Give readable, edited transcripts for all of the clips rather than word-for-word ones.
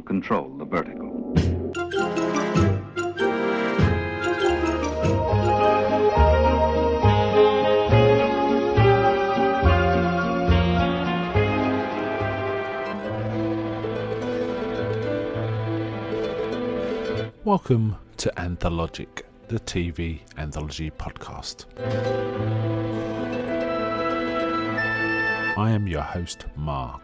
control the vertical. Welcome to Anthologic, the TV anthology podcast. I am your host, Mark.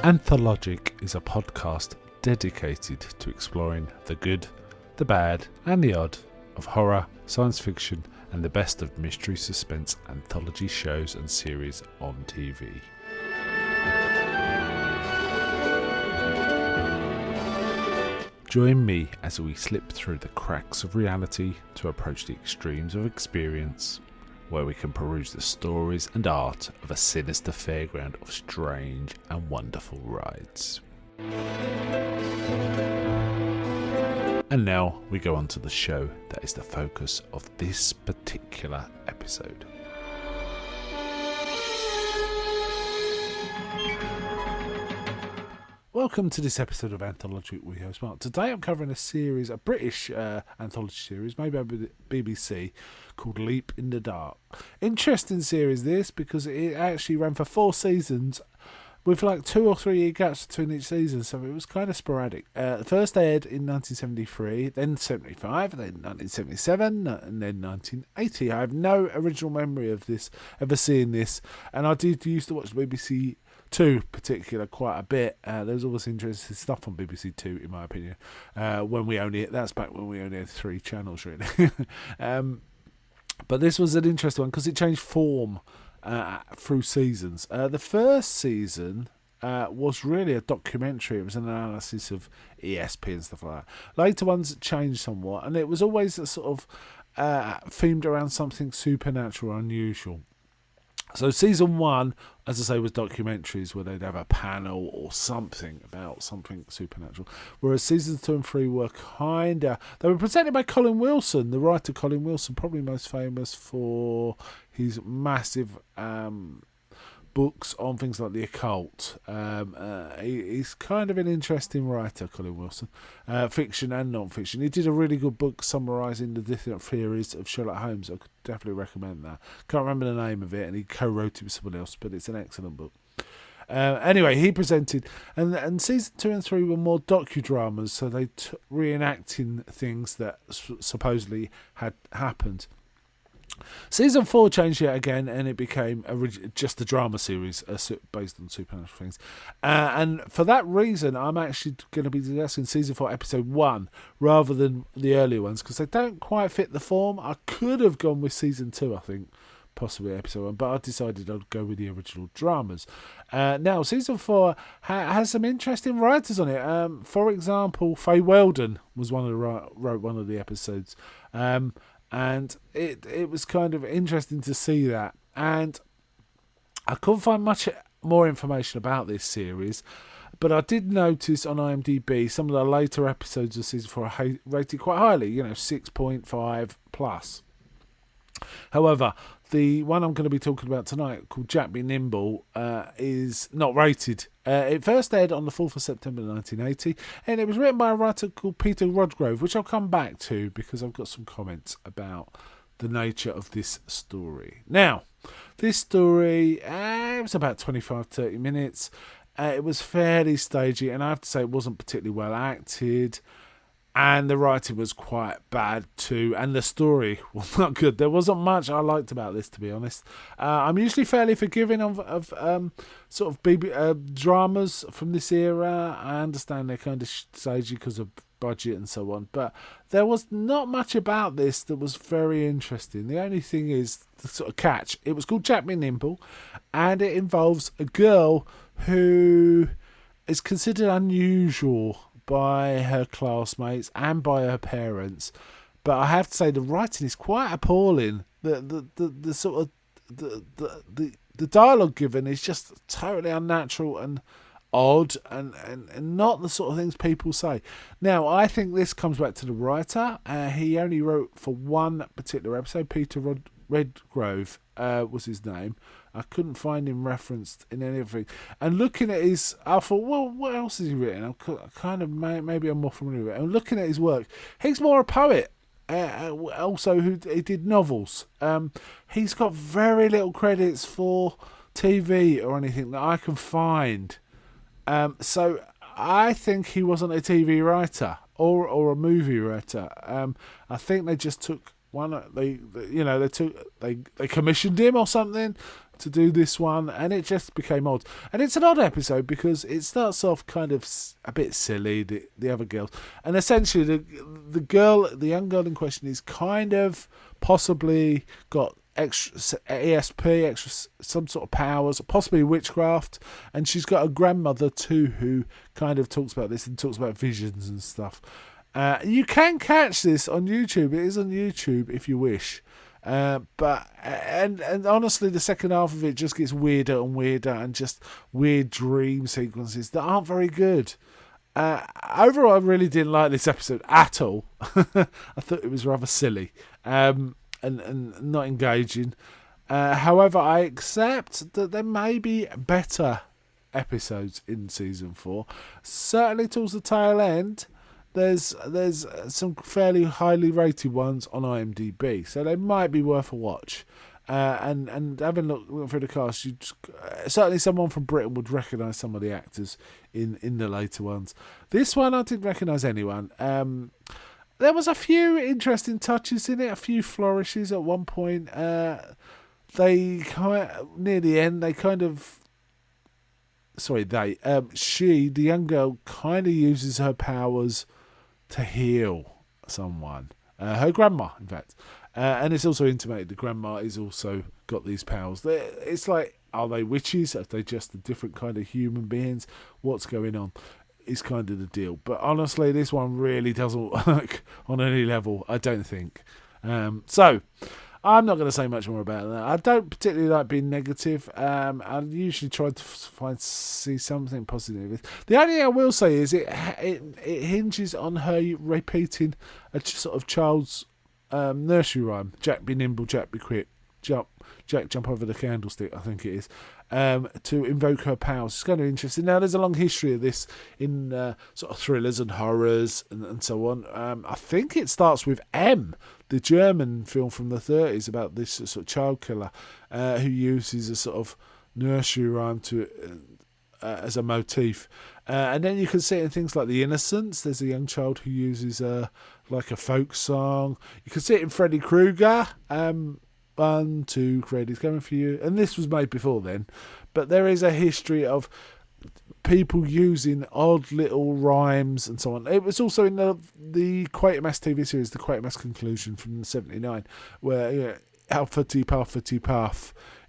Anthologic is a podcast dedicated to exploring the good, the bad, and the odd of horror, science fiction, and the best of mystery suspense anthology shows and series on TV. Join me as we slip through the cracks of reality to approach the extremes of experience, where we can peruse the stories and art of a sinister fairground of strange and wonderful rides. And now we go on to the show that is the focus of this particular episode. Welcome to this episode of Anthologic with host Mark. Today I'm covering a series, a British anthology series made by the BBC called Leap in the Dark. Interesting series this, because it actually ran for 4 seasons with like 2 or 3 year gaps between each season, so it was kind of sporadic. First aired in 1973, then 75, then 1977, and then 1980. I have no original memory of this, ever seeing this, and I did used to watch the BBC 2 particular quite a bit. There's always interesting stuff on BBC 2 in my opinion, that's back when we only had 3 channels really. But this was an interesting one because it changed form through seasons. The first season was really a documentary. It was an analysis of ESP and stuff like that. Later ones changed somewhat, and it was always a sort of themed around something supernatural or unusual. So season 1, as I say, was documentaries where they'd have a panel or something about something supernatural. Whereas seasons 2 and 3 were they were presented by Colin Wilson, the writer Colin Wilson, probably most famous for his massive books on things like the occult. He's kind of an interesting writer, Colin Wilson, fiction and non-fiction. He did a really good book summarising the different theories of Sherlock Holmes. I could definitely recommend that. Can't remember the name of it, and he co-wrote it with someone else, but it's an excellent book. Anyway, he presented, and season 2 and 3 were more docudramas, so they reenacting things that supposedly had happened. Season 4 changed yet again, and it became just a drama series based on supernatural things. And for that reason, I'm actually going to be discussing Season 4, Episode 1, rather than the earlier ones, because they don't quite fit the form. I could have gone with Season 2, I think, possibly Episode 1, but I decided I'd go with the original dramas. Now, Season 4 has some interesting writers on it. For example, Faye Weldon was wrote one of the episodes. And it was kind of interesting to see that. And I couldn't find much more information about this series, but I did notice on IMDb some of the later episodes of Season 4 are rated quite highly, 6.5 plus. However, the one I'm going to be talking about tonight, called Jack Be Nimble, is not rated. It first aired on the 4th of September 1980, and it was written by a writer called Peter Rodgrove, which I'll come back to because I've got some comments about the nature of this story. Now, this story, it was about 25-30 minutes. It was fairly stagey, and I have to say it wasn't particularly well acted. And the writing was quite bad too, and the story was not good. There wasn't much I liked about this, to be honest. I'm usually fairly forgiving of sort of dramas from this era. I understand they're kind of stagey because of budget and so on, but there was not much about this that was very interesting. The only thing is the sort of catch. It was called Jack Be Nimble, and it involves a girl who is considered unusual by her classmates and by her parents, but I have to say the writing is quite appalling. The sort of the dialogue given is just totally unnatural and odd and not the sort of things people say. Now, I think this comes back to the writer. He only wrote for one particular episode. Peter Redgrove was his name. I couldn't find him referenced in anything. And looking at his, I thought, well, what else has he written? I'm kind of maybe I'm more familiar with it. And looking at his work, he's more a poet. Also, he did novels. He's got very little credits for TV or anything that I can find. So I think he wasn't a TV writer or a movie writer. I think they just took one. They commissioned him or something to do this one, and it just became odd. And it's an odd episode because it starts off kind of a bit silly, the other girls, and essentially the young girl in question is kind of possibly got extra ESP, extra some sort of powers, possibly witchcraft, and she's got a grandmother too who kind of talks about this and talks about visions and stuff. You can catch this on YouTube. It is on YouTube if you wish. But honestly, the second half of it just gets weirder and weirder, and just weird dream sequences that aren't very good. Overall, I really didn't like this episode at all. I thought it was rather silly and not engaging. However, I accept that there may be better episodes in season 4. Certainly towards the tail end, there's some fairly highly rated ones on IMDb, so they might be worth a watch. And having looked through the cast, certainly someone from Britain would recognise some of the actors in the later ones. This one, I didn't recognise anyone. There was a few interesting touches in it, a few flourishes at one point. Near the end, the young girl kind of uses her powers to heal someone. Her grandma, in fact. And it's also intimated the grandma is also got these powers. It's like, are they witches? Are they just a different kind of human beings? What's going on? Is kind of the deal. But honestly, this one really doesn't work on any level, I don't think. So, I'm not going to say much more about that. I don't particularly like being negative. I usually try to see something positive. The only thing I will say is it hinges on her repeating a sort of child's nursery rhyme. Jack be nimble, Jack be quick, Jack jump over the candlestick, I think it is, to invoke her powers. It's kind of interesting. Now, there's a long history of this in sort of thrillers and horrors and so on. I think it starts with M, the German film from the 30s about this sort of child killer who uses a sort of nursery rhyme to as a motif. And then you can see it in things like The Innocents. There's a young child who uses like a folk song. You can see it in Freddy Krueger. 1, 2, credits coming for you. And this was made before then. But there is a history of people using odd little rhymes and so on. It was also in the Quatermass TV series, the Quatermass Conclusion from 79, where, alpha T puff,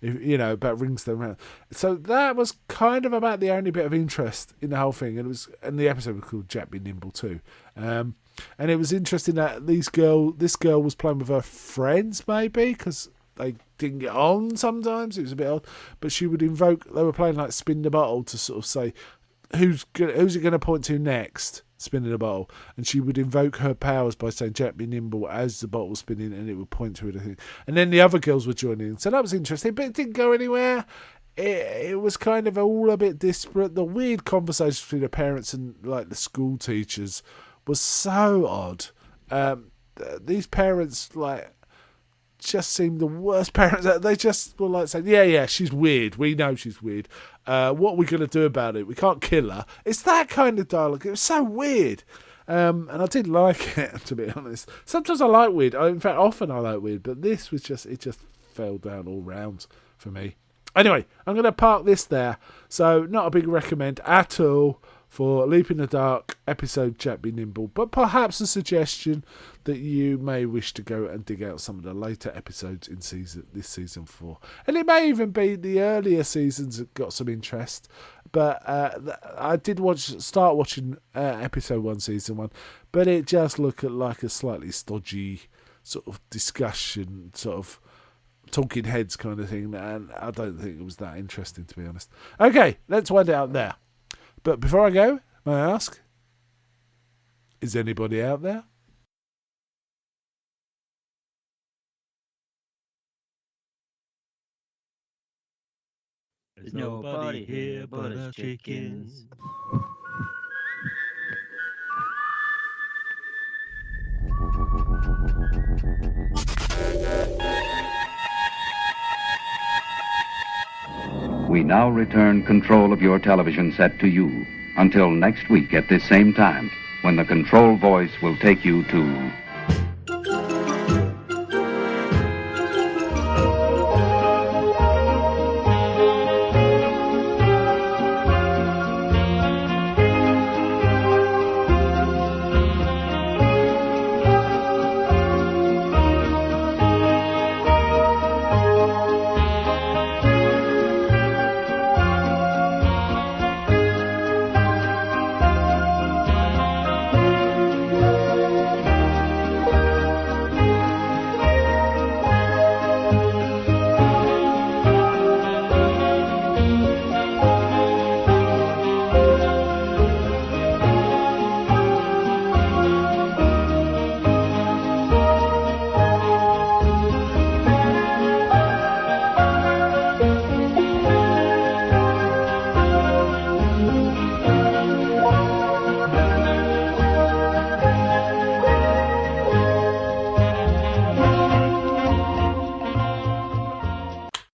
about rings them around. So that was kind of about the only bit of interest in the whole thing. And the episode was called Jack Be Nimble too. And it was interesting that this girl was playing with her friends, maybe, because they didn't get on sometimes. It was a bit odd. But she would invoke, they were playing like Spin the Bottle to sort of say, who's it going to point to next? Spinning a bottle. And she would invoke her powers by saying, Jack be nimble, as the bottle was spinning, and it would point to it. And then the other girls were joining in. So that was interesting, but it didn't go anywhere. It was kind of all a bit disparate. The weird conversation between the parents and like the school teachers was so odd. These parents just seemed the worst parents. They just were like saying, yeah, she's weird. We know she's weird. What are we going to do about it? We can't kill her. It's that kind of dialogue. It was so weird. And I did like it, to be honest. Sometimes I like weird. In fact, often I like weird. But this was it just fell down all round for me. Anyway, I'm going to park this there. So, not a big recommend at all for Leap in the Dark episode Jack Be Nimble, but perhaps a suggestion that you may wish to go and dig out some of the later episodes in this season 4. And it may even be the earlier seasons that got some interest, but I did start watching episode 1, season 1, but it just looked like a slightly stodgy sort of discussion, sort of talking heads kind of thing, and I don't think it was that interesting, to be honest. Okay, let's wind it out there. But before I go, may I ask, is anybody out there? There's nobody here but us chickens. We now return control of your television set to you until next week at this same time, when the control voice will take you to